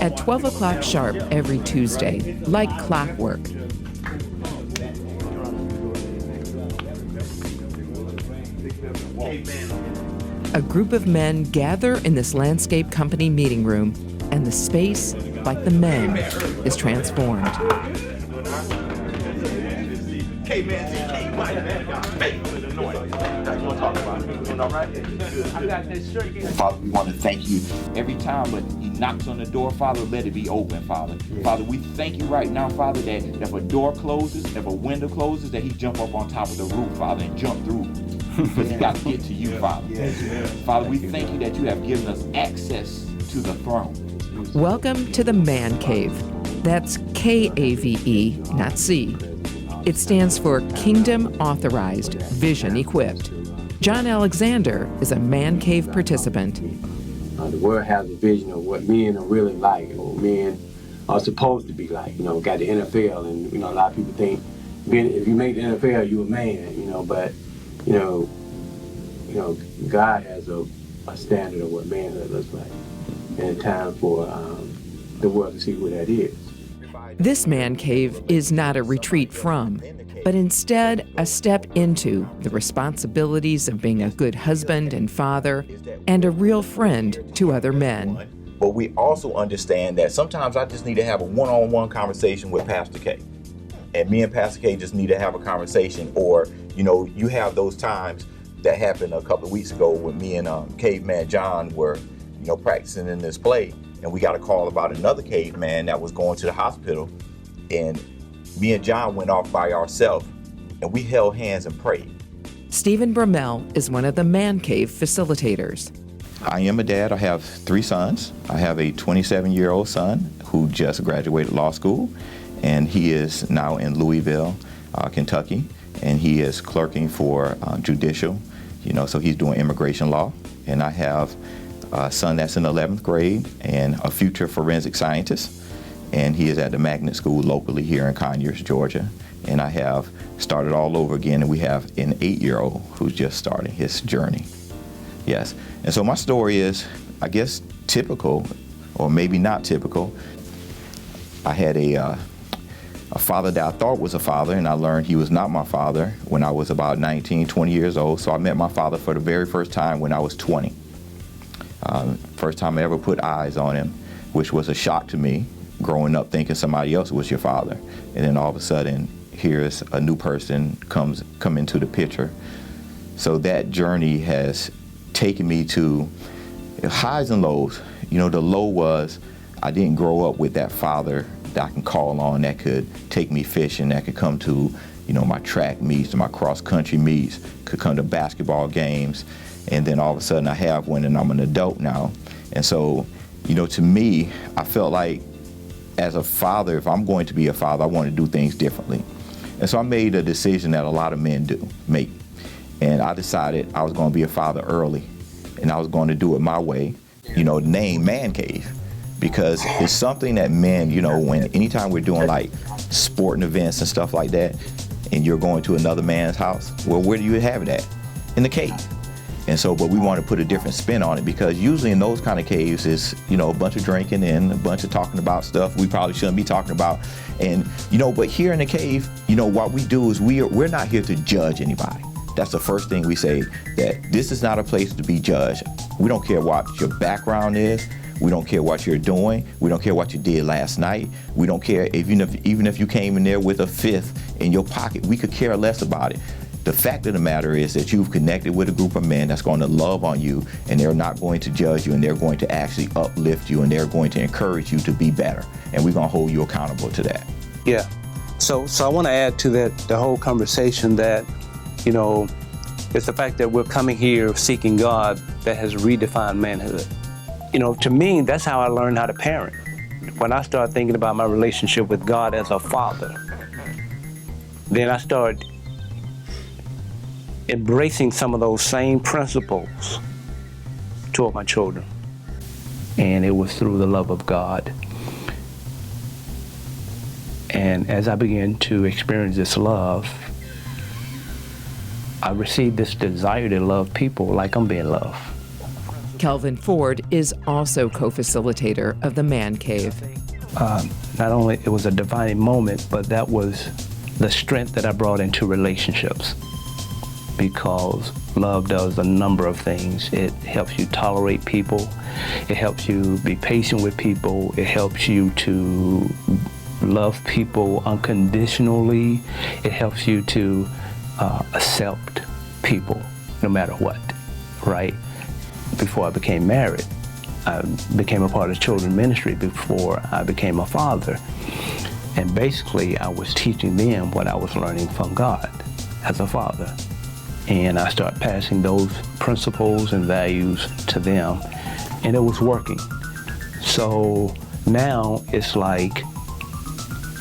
At 12 o'clock sharp every Tuesday, like clockwork, a group of men gather in this landscape company meeting room, and the space, like the men, is transformed. Father, we want to thank you every time but he knocks on the door, Father, let it be open, Father. Father, we thank you right now, Father, that if a door closes, if a window closes, that he jump up on top of the roof, Father, and jump through. Because he got to get to you, Father. Father, we thank you that you have given us access to the throne. Welcome to the Man Cave. That's K-A-V-E, not C. It stands for Kingdom Authorized, Vision Equipped. John Alexander is a Man Cave participant. The world has a vision of what men are really like, or men are supposed to be like. Got the NFL, and a lot of people think if you make the NFL, you're a man. But God has a standard of what manhood looks like, and it's time for the world to see what that is. This Man Cave is not a retreat from, but instead a step into the responsibilities of being a good husband and father and a real friend to other men. But we also understand that sometimes I just need to have a one-on-one conversation with Pastor K. And me and Pastor K just need to have a conversation. Or, you have those times that happened a couple of weeks ago when me and Caveman John were, practicing in this play. And we got a call about another caveman that was going to the hospital. And me and John went off by ourselves, and we held hands and prayed. Stephen Brummel is one of the Man Cave facilitators. I am a dad. I have 3 sons. I have a 27-year-old son who just graduated law school, and he is now in Louisville, Kentucky, and he is clerking for judicial, so he's doing immigration law. And I have a son that's in 11th grade and a future forensic scientist, and he is at the magnet school locally here in Conyers, Georgia. And I have started all over again, and we have an 8-year-old who's just starting his journey. Yes, and so my story is, I guess, typical, or maybe not typical. I had a father that I thought was a father, and I learned he was not my father when I was about 19, 20 years old. So I met my father for the very first time when I was 20. First time I ever put eyes on him, which was a shock to me, growing up thinking somebody else was your father. And then all of a sudden, here's a new person come into the picture. So that journey has taken me to highs and lows. The low was I didn't grow up with that father that I can call on, that could take me fishing, that could come to, my track meets, my cross-country meets, could come to basketball games. And then all of a sudden I have one, and I'm an adult now. And so, to me, I felt like as a father, if I'm going to be a father, I want to do things differently. And so I made a decision that a lot of men make. And I decided I was going to be a father early, and I was going to do it my way, name Man Cave. Because it's something that men, anytime we're doing like sporting events and stuff like that, and you're going to another man's house, well, where do you have it at? In the cave. And so, but we want to put a different spin on it, because usually in those kind of caves is, a bunch of drinking and a bunch of talking about stuff we probably shouldn't be talking about. And, but here in the cave, what we do is we're not here to judge anybody. That's the first thing we say, that this is not a place to be judged. We don't care what your background is. We don't care what you're doing. We don't care what you did last night. We don't care even if you came in there with a fifth in your pocket. We could care less about it. The fact of the matter is that you've connected with a group of men that's going to love on you, and they're not going to judge you, and they're going to actually uplift you, and they're going to encourage you to be better. And we're going to hold you accountable to that. Yeah. So I want to add to that, the whole conversation, that, it's the fact that we're coming here seeking God that has redefined manhood. To me, that's how I learned how to parent. When I started thinking about my relationship with God as a father, then I started embracing some of those same principles toward my children. And it was through the love of God. And as I began to experience this love, I received this desire to love people like I'm being loved. Kelvin Ford is also co-facilitator of the Man Cave. Not only it was a divine moment, but that was the strength that I brought into relationships, because love does a number of things. It helps you tolerate people. It helps you be patient with people. It helps you to love people unconditionally. It helps you to accept people no matter what, right? Before I became married, I became a part of children's ministry before I became a father. And basically, I was teaching them what I was learning from God as a father. And I started passing those principles and values to them, and it was working. So now it's like,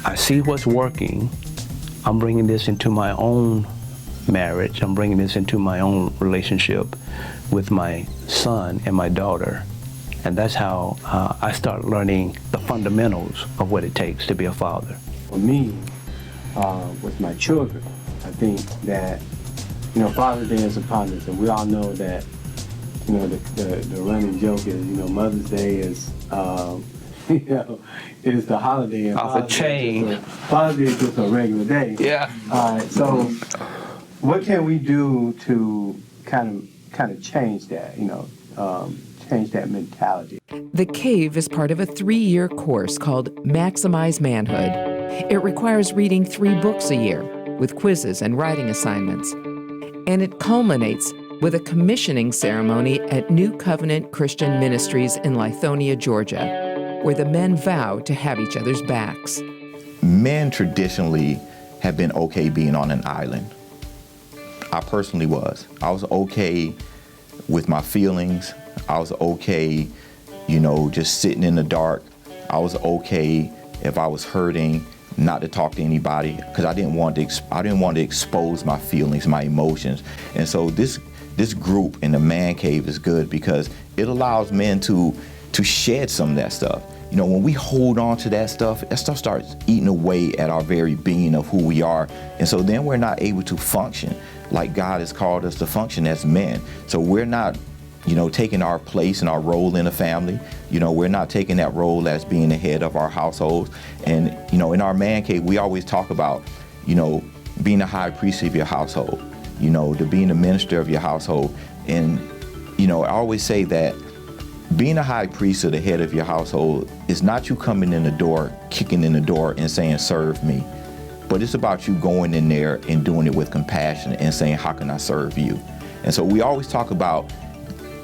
I see what's working. I'm bringing this into my own marriage. I'm bringing this into my own relationship with my son and my daughter. And that's how I started learning the fundamentals of what it takes to be a father. For me, with my children, I think that, Father's Day is upon us, and we all know that, the running joke is, Mother's Day is, is the holiday. And Off a chain. Father's Day is just a regular day. Yeah. All right. So, what can we do to kind of change that? Change that mentality. The Cave is part of a 3-year course called Maximize Manhood. It requires reading 3 books a year with quizzes and writing assignments. And it culminates with a commissioning ceremony at New Covenant Christian Ministries in Lithonia, Georgia, where the men vow to have each other's backs. Men traditionally have been okay being on an island. I personally was. I was okay with my feelings. I was okay, just sitting in the dark. I was okay if I was hurting, not to talk to anybody, because I didn't want to expose my feelings, my emotions. And so this group in the Man Cave is good because it allows men to shed some of that stuff. When we hold on to that stuff starts eating away at our very being of who we are. And so then we're not able to function like God has called us to function as men. So we're not taking our place and our role in the family. We're not taking that role as being the head of our households. And, in our Man Cave, we always talk about, being the high priest of your household, to being the minister of your household. And, I always say that being a high priest or the head of your household is not you coming in the door, kicking in the door and saying, serve me. But it's about you going in there and doing it with compassion and saying, how can I serve you? And so we always talk about,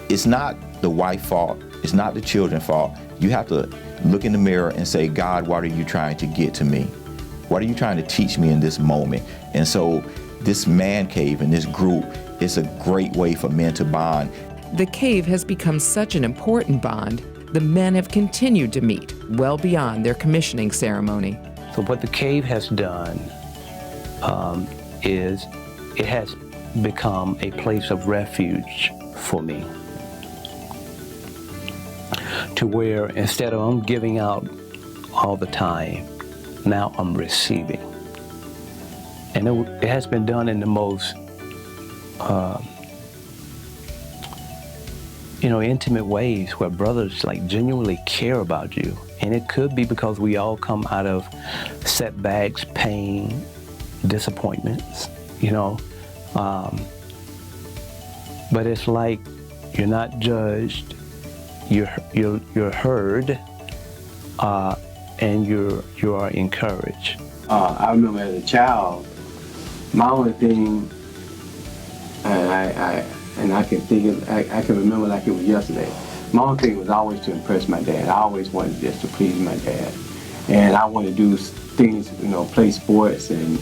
it's not the wife's fault. It's not the children's fault. You have to look in the mirror and say, God, what are you trying to get to me? What are you trying to teach me in this moment? And so this Man Cave and this group is a great way for men to bond. The Cave has become such an important bond, the men have continued to meet well beyond their commissioning ceremony. So what the Cave has done is it has become a place of refuge for me, to where instead of I'm giving out all the time, now I'm receiving. And it has been done in the most intimate ways, where brothers genuinely care about you. And it could be because we all come out of setbacks, pain, disappointments, but it's like you're not judged, you're heard, and you are encouraged. I remember as a child, my only thing, and I can remember like it was yesterday. My only thing was always to impress my dad. I always wanted just to please my dad, and I wanted to do things, play sports and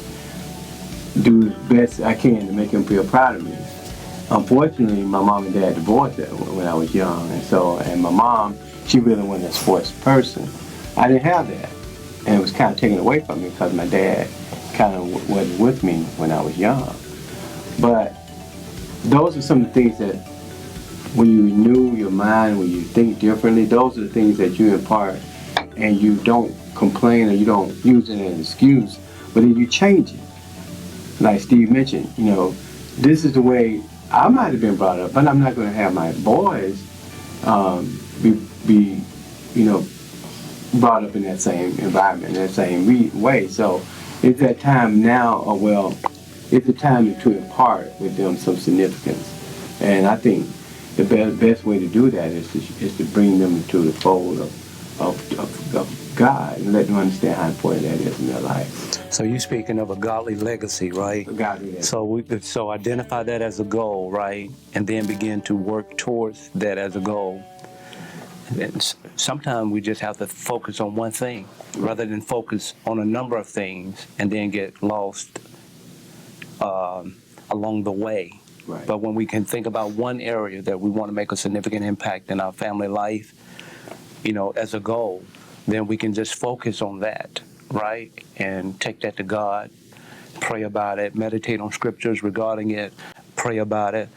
do the best I can to make him feel proud of me. Unfortunately, my mom and dad divorced when I was young, and my mom, she really wasn't a sports person. I didn't have that, and it was kind of taken away from me because my dad kind of wasn't with me when I was young. But those are some of the things that, when you renew your mind, when you think differently, those are the things that you impart, and you don't complain or you don't use it as an excuse, but then you change it. Like Steve mentioned, this is the way I might have been brought up, but I'm not going to have my boys be brought up in that same environment, in that same way. So it's that time now, it's the time to impart with them some significance. And I think the best way to do that is to bring them into the fold of God and let them understand how important that is in their life. So you're speaking of a godly legacy, right? A godly legacy. So identify that as a goal, right? And then begin to work towards that as a goal. And sometimes we just have to focus on one thing rather than focus on a number of things and then get lost along the way. Right. But when we can think about one area that we want to make a significant impact in our family life, as a goal, then we can just focus on that, right? And take that to God, pray about it, meditate on scriptures regarding it, pray about it,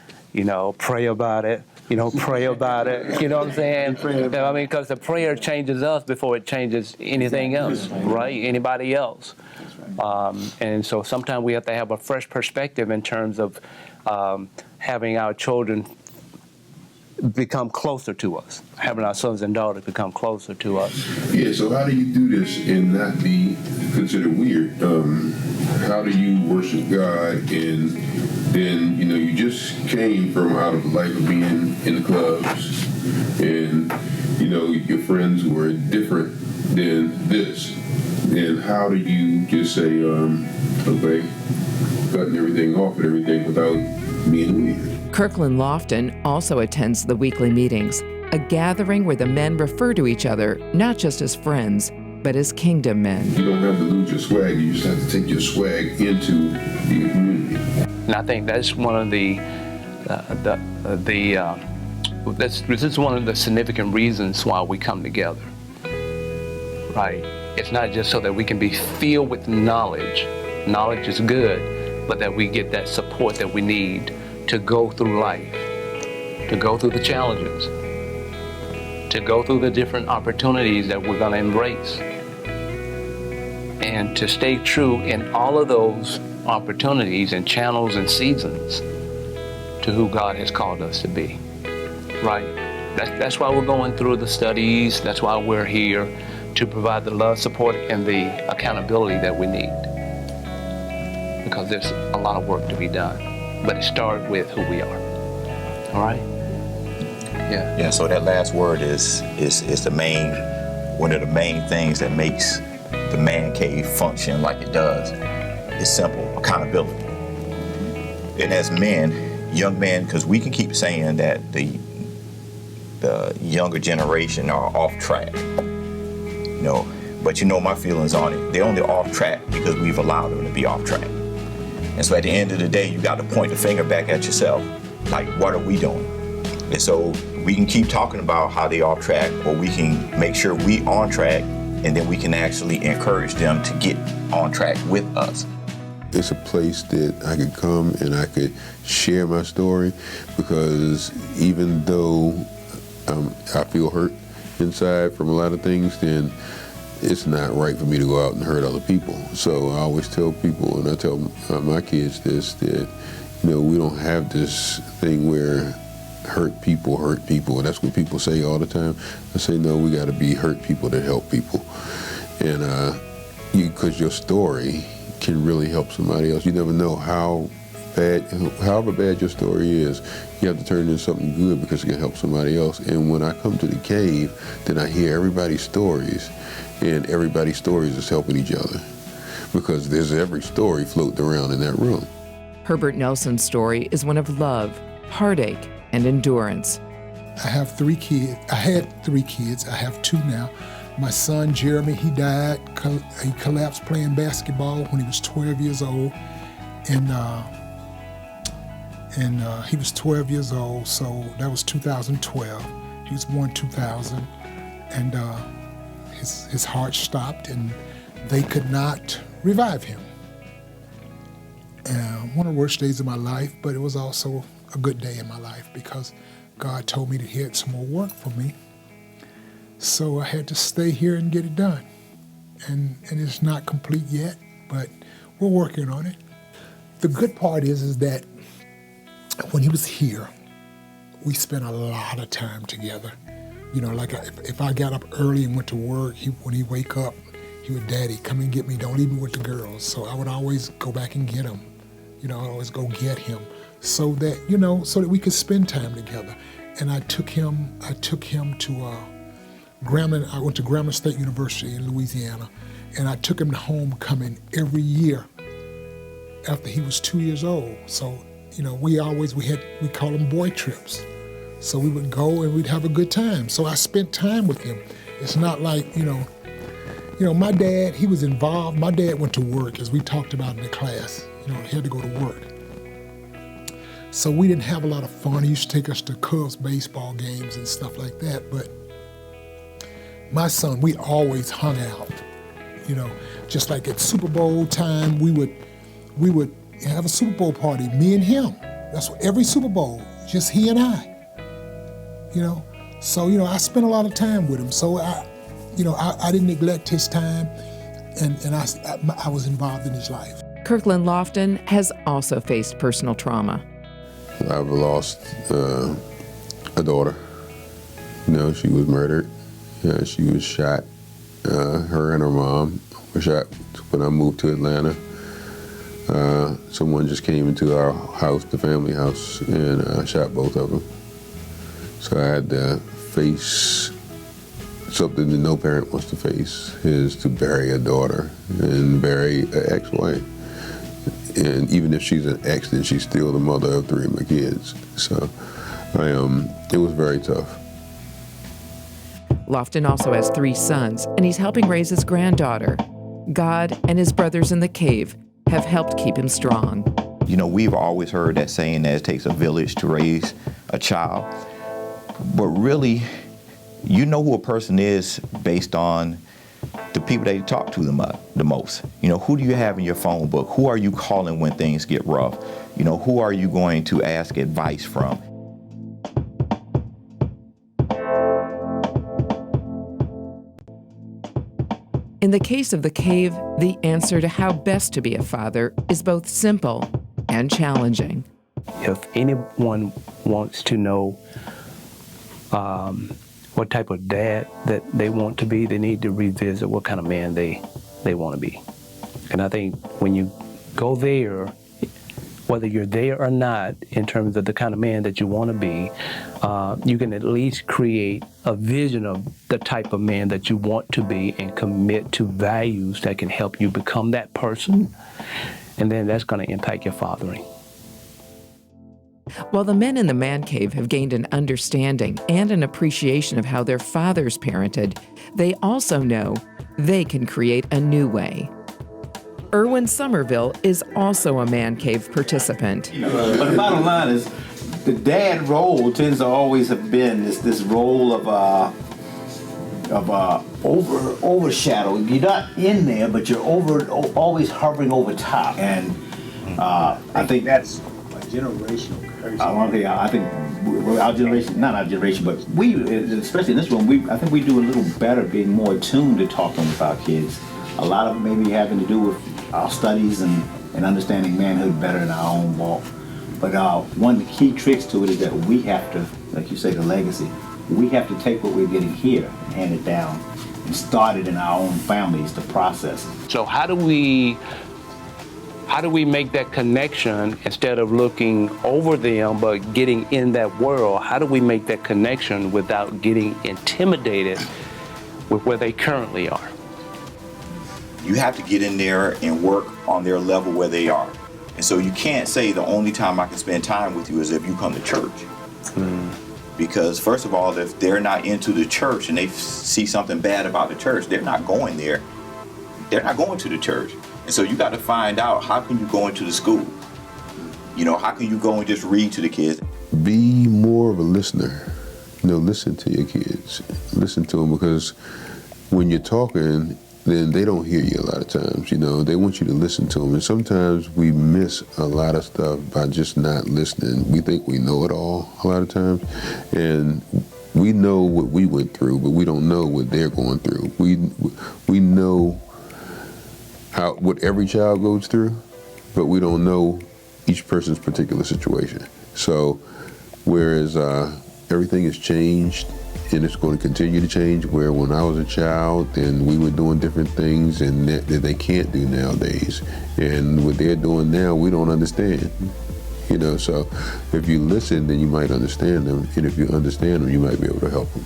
pray about it, pray about it. You know what I'm saying? I mean, because the prayer changes us before it changes anything else, right? Anybody else. And so sometimes we have to have a fresh perspective in terms of having our children become closer to us, having our sons and daughters become closer to us. Yeah, so how do you do this and not be considered weird? How do you worship God and then, you just came from out of the life of being in the clubs and, your friends were different than this. And how do you just say, okay, cutting everything off and everything without being weird? Kirkland Lofton also attends the weekly meetings, a gathering where the men refer to each other not just as friends, but as kingdom men. You don't have to lose your swag, you just have to take your swag into the community. And I think that's one of this is one of the significant reasons why we come together, right? It's not just so that we can be filled with knowledge. Knowledge is good, but that we get that support that we need to go through life, to go through the challenges, to go through the different opportunities that we're going to embrace, and to stay true in all of those opportunities and channels and seasons to who God has called us to be, right? That's why we're going through the studies. That's why we're here, to provide the love, support, and the accountability that we need, because there's a lot of work to be done. But it starts with who we are. All right? Yeah. Yeah, so that last word is one of the main things that makes the man cave function like it does. It's simple, accountability. And as men, young men, because we can keep saying that the younger generation are off track. But my feelings on it. They're only off track because we've allowed them to be off track. And so at the end of the day, you got to point the finger back at yourself. Like, what are we doing? And so we can keep talking about how they off track, or we can make sure we on track, and then we can actually encourage them to get on track with us. It's a place that I could come and I could share my story, because even though I feel hurt inside from a lot of things, then it's not right for me to go out and hurt other people. So I always tell people, and I tell my kids this, that we don't have this thing where hurt people. And that's what people say all the time. I say, no, we got to be hurt people that help people. And because your story can really help somebody else. You never know however bad your story is, you have to turn it into something good because it can help somebody else. And when I come to the cave, then I hear everybody's stories, and everybody's stories is helping each other, because there's every story floating around in that room. Herbert Nelson's story is one of love, heartache, and endurance. I have 3 kids. I had 3 kids. I have 2 now. My son, Jeremy, he died. He collapsed playing basketball when he was 12 years old. And he was 12 years old, so that was 2012. He was born 2000. And his heart stopped, and they could not revive him. One of the worst days of my life, but it was also a good day in my life, because God told me that He had some more work for me. So I had to stay here and get it done. And it's not complete yet, but we're working on it. The good part is that when he was here, we spent a lot of time together. You know, like if I got up early and went to work, when he wake up, he would, "Daddy, come and get me. Don't leave me with the girls." So I would always go back and get him. You know, I always go get him so that, you know, so that we could spend time together. And I took him to Grambling. I went to Grambling State University in Louisiana, and I took him to homecoming every year after he was 2 years old. So, you know, we call them boy trips. So we would go and we'd have a good time. So I spent time with him. It's not like, you know, my dad, he was involved. My dad went to work, as we talked about in the class. You know, he had to go to work. So we didn't have a lot of fun. He used to take us to Cubs baseball games and stuff like that. But my son, we always hung out. You know, just like at Super Bowl time, we would have a Super Bowl party, me and him. That's what, every Super Bowl, just he and I. You know, so, you know, I spent a lot of time with him. So I didn't neglect his time, and I was involved in his life. Kirkland Lofton has also faced personal trauma. I've lost a daughter. You know, she was murdered. She was shot. Her and her mom were shot when I moved to Atlanta. Someone just came into our house, the family house, and shot both of them. So I had to face something that no parent wants to face, is to bury a daughter and bury an ex-wife. And even if she's an ex, then she's still the mother of 3 of my kids. So it was very tough. Lofton also has 3 sons, and he's helping raise his granddaughter. God and his brothers in the cave have helped keep him strong. You know, we've always heard that saying that it takes a village to raise a child. But really, you know who a person is based on the people that you talk to the most. You know, who do you have in your phone book? Who are you calling when things get rough? You know, who are you going to ask advice from? In the case of the cave, the answer to how best to be a father is both simple and challenging. If anyone wants to know what type of dad that they want to be, they need to revisit what kind of man they want to be. And I think when you go there, whether you're there or not, in terms of the kind of man that you want to be, you can at least create a vision of the type of man that you want to be and commit to values that can help you become that person. And then that's going to impact your fathering. While the men in the man cave have gained an understanding and an appreciation of how their fathers parented, they also know they can create a new way. Erwin Somerville is also a man cave participant. But the bottom line is, the dad role tends to always have been this role of overshadow. You're not in there, but you're always hovering over top. And I think that's a generational curse. I think our generation, not our generation, but we, especially in this room, I think we do a little better being more attuned to talking with our kids. A lot of it maybe having to do with our studies and understanding manhood better in our own walk. But one of the key tricks to it is that we have to, like you say, the legacy, we have to take what we're getting here and hand it down and start it in our own families, the process. So how do we make that connection instead of looking over them, but getting in that world? How do we make that connection without getting intimidated with where they currently are? You have to get in there and work on their level where they are. And so you can't say the only time I can spend time with you is if you come to church. Because first of all, if they're not into the church and they see something bad about the church, they're not going there. They're not going to the church. And so you got to find out, how can you go into the school? You know, how can you go and just read to the kids? Be more of a listener. You know, listen to your kids. Listen to them, because when you're talking, then they don't hear you a lot of times. You know, they want you to listen to them. And sometimes we miss a lot of stuff by just not listening. We think we know it all a lot of times. And we know what we went through, but we don't know what they're going through. We know what every child goes through, but we don't know each person's particular situation. So, whereas everything has changed, and it's going to continue to change, where when I was a child, then we were doing different things and that they can't do nowadays. And what they're doing now, we don't understand. You know, so if you listen, then you might understand them. And if you understand them, you might be able to help them.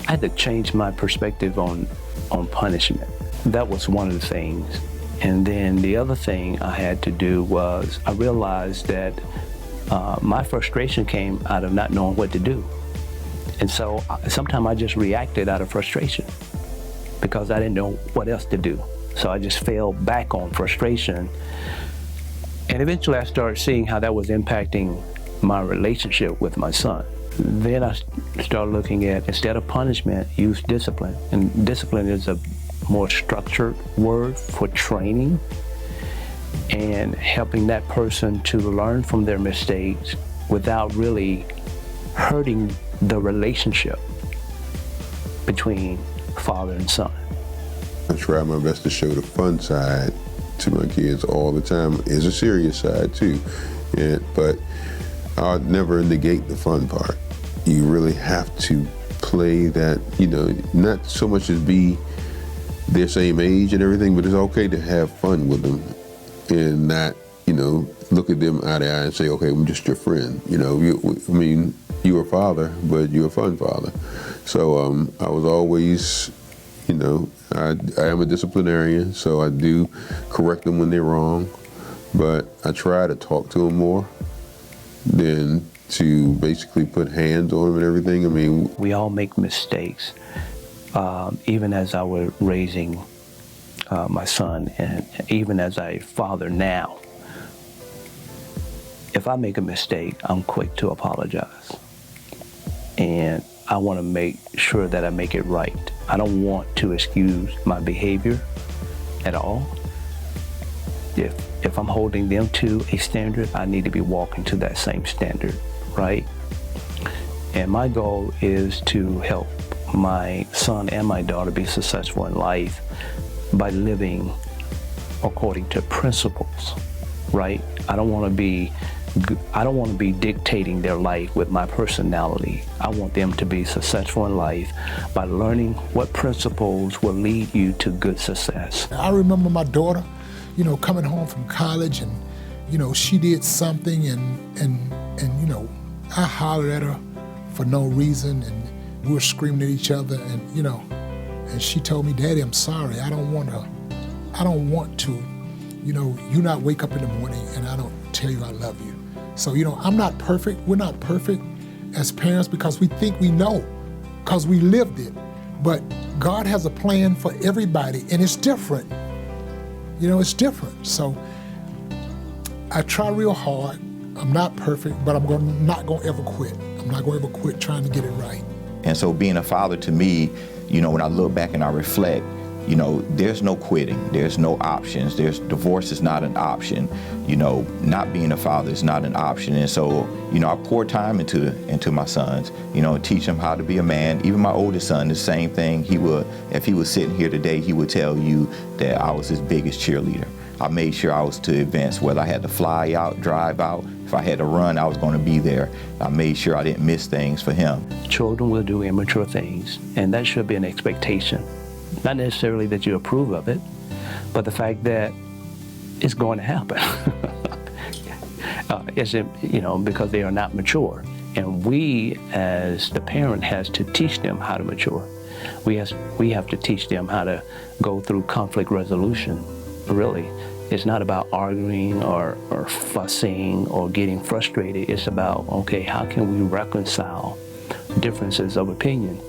I had to change my perspective on punishment. That was one of the things. And then the other thing I had to do was I realized that my frustration came out of not knowing what to do. And so sometimes I just reacted out of frustration because I didn't know what else to do. So I just fell back on frustration. And eventually I started seeing how that was impacting my relationship with my son. Then I started looking at, instead of punishment, use discipline. And discipline is a more structured word for training and helping that person to learn from their mistakes without really hurting the relationship between father and son. I try my best to show the fun side to my kids all the time. There's a serious side too, but I'll never negate the fun part. You really have to play that, you know, not so much as be their same age and everything, but it's okay to have fun with them and not, you know, look at them eye to eye and say, okay, I'm just your friend. You know, you're a father, but you're a fun father. So I was always, you know, I am a disciplinarian, so I do correct them when they're wrong, but I try to talk to them more than to basically put hands on them and everything. I mean, we all make mistakes. Even as I was raising my son, and even as a father now, if I make a mistake, I'm quick to apologize. And I want to make sure that I make it right. I don't want to excuse my behavior at all. If I'm holding them to a standard, I need to be walking to that same standard, right? And my goal is to help my son and my daughter be successful in life by living according to principles, right? I don't want to be dictating their life with my personality. I want them to be successful in life by learning what principles will lead you to good success. I remember my daughter, you know, coming home from college and, you know, she did something and you know, I hollered at her for no reason and we were screaming at each other and, you know, and she told me, Daddy, I'm sorry. I don't want to, you know, you not wake up in the morning and I don't tell you I love you. So, you know, I'm not perfect. We're not perfect as parents because we think we know, because we lived it. But God has a plan for everybody and it's different. You know, it's different. So I try real hard. I'm not perfect, but I'm not going to ever quit. I'm not going to ever quit trying to get it right. And so being a father to me, you know, when I look back and I reflect, you know, there's no quitting, there's no options, divorce is not an option, you know, not being a father is not an option. And so, you know, I pour time into my sons, you know, teach them how to be a man. Even my oldest son, the same thing. If he was sitting here today, he would tell you that I was his biggest cheerleader. I made sure I was to events, whether I had to fly out, drive out, if I had to run, I was going to be there. I made sure I didn't miss things for him. Children will do immature things, and that should be an expectation. Not necessarily that you approve of it, but the fact that it's going to happen. You know, because they are not mature. And we, as the parent, has to teach them how to mature. We have to teach them how to go through conflict resolution, really. It's not about arguing or fussing or getting frustrated. It's about, okay, how can we reconcile differences of opinion?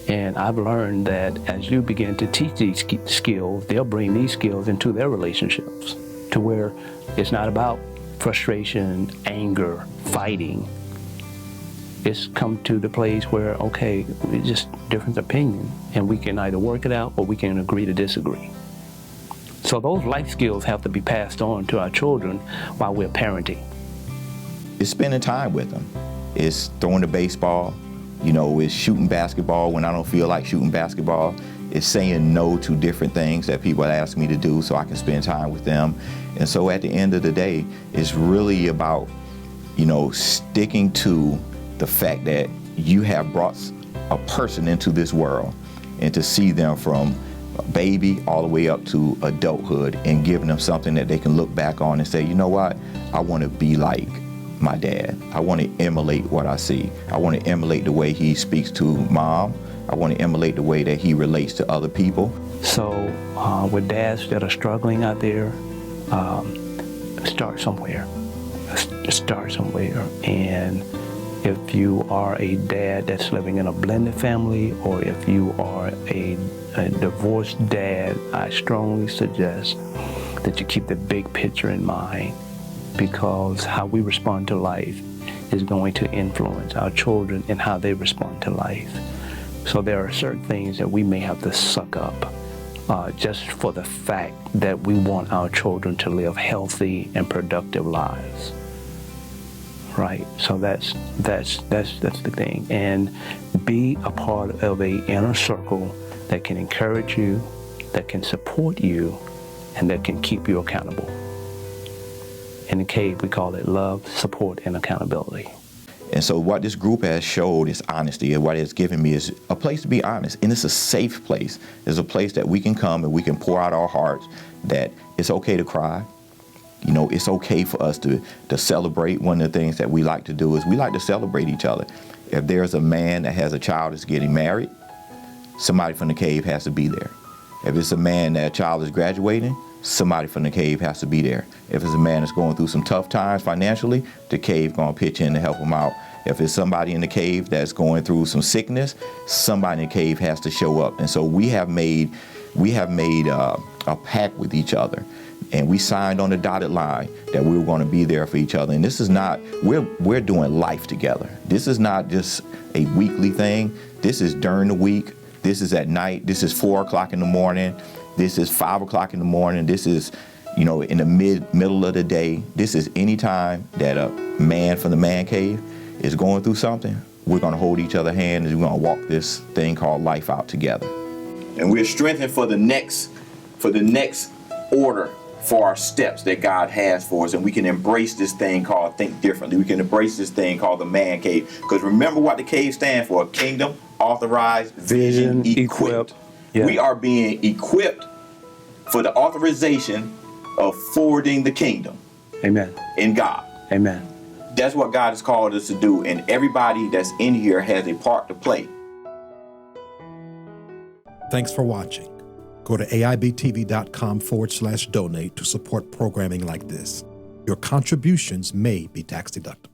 And I've learned that as you begin to teach these skills, they'll bring these skills into their relationships to where it's not about frustration, anger, fighting. It's come to the place where, okay, it's just different opinion, and we can either work it out or we can agree to disagree. So those life skills have to be passed on to our children while we're parenting. It's spending time with them. It's throwing the baseball. You know, it's shooting basketball when I don't feel like shooting basketball. It's saying no to different things that people ask me to do so I can spend time with them. And so at the end of the day, it's really about sticking to the fact that you have brought a person into this world, and to see them from a baby all the way up to adulthood and giving them something that they can look back on and say, you know what, I want to be like my dad. I want to emulate what I see. I want to emulate the way he speaks to Mom. I want to emulate the way that he relates to other people. So with dads that are struggling out there, start somewhere. Start somewhere. And if you are a dad that's living in a blended family, or if you are a divorced dad, I strongly suggest that you keep the big picture in mind, because how we respond to life is going to influence our children and how they respond to life. So there are certain things that we may have to suck up just for the fact that we want our children to live healthy and productive lives. Right, so that's the thing, and be a part of a inner circle that can encourage you, that can support you, and that can keep you accountable. In the cave, we call it love, support, and accountability. And so what this group has showed is honesty, and what it's given me is a place to be honest, and it's a safe place. It's a place that we can come and we can pour out our hearts, that it's okay to cry. It's okay for us to celebrate. One of the things that we like to do is we like to celebrate each other. If there's a man that has a child that's getting married, somebody from the cave has to be there. If it's a man that a child is graduating, somebody from the cave has to be there. If it's a man that's going through some tough times financially, the cave going to pitch in to help him out. If it's somebody in the cave that's going through some sickness, somebody in the cave has to show up. And so we have made a pact with each other. And we signed on the dotted line that we were going to be there for each other. And this is not, we're doing life together. This is not just a weekly thing. This is during the week. This is at night. This is 4 o'clock in the morning. This is 5 o'clock in the morning. This is, in the middle of the day. This is any time that a man from the man cave is going through something. We're going to hold each other's hand and we're going to walk this thing called life out together. And we're strengthened for the next order for our steps that God has for us, and we can embrace this thing called think differently. We can embrace this thing called the man cave, because remember what the cave stands for: kingdom, authorized, vision, equipped. Yeah. We are being equipped for the authorization of forwarding the kingdom. Amen. In God. Amen. That's what God has called us to do, and everybody that's in here has a part to play. Thanks for watching. Go to AIBTV.com/donate to support programming like this. Your contributions may be tax deductible.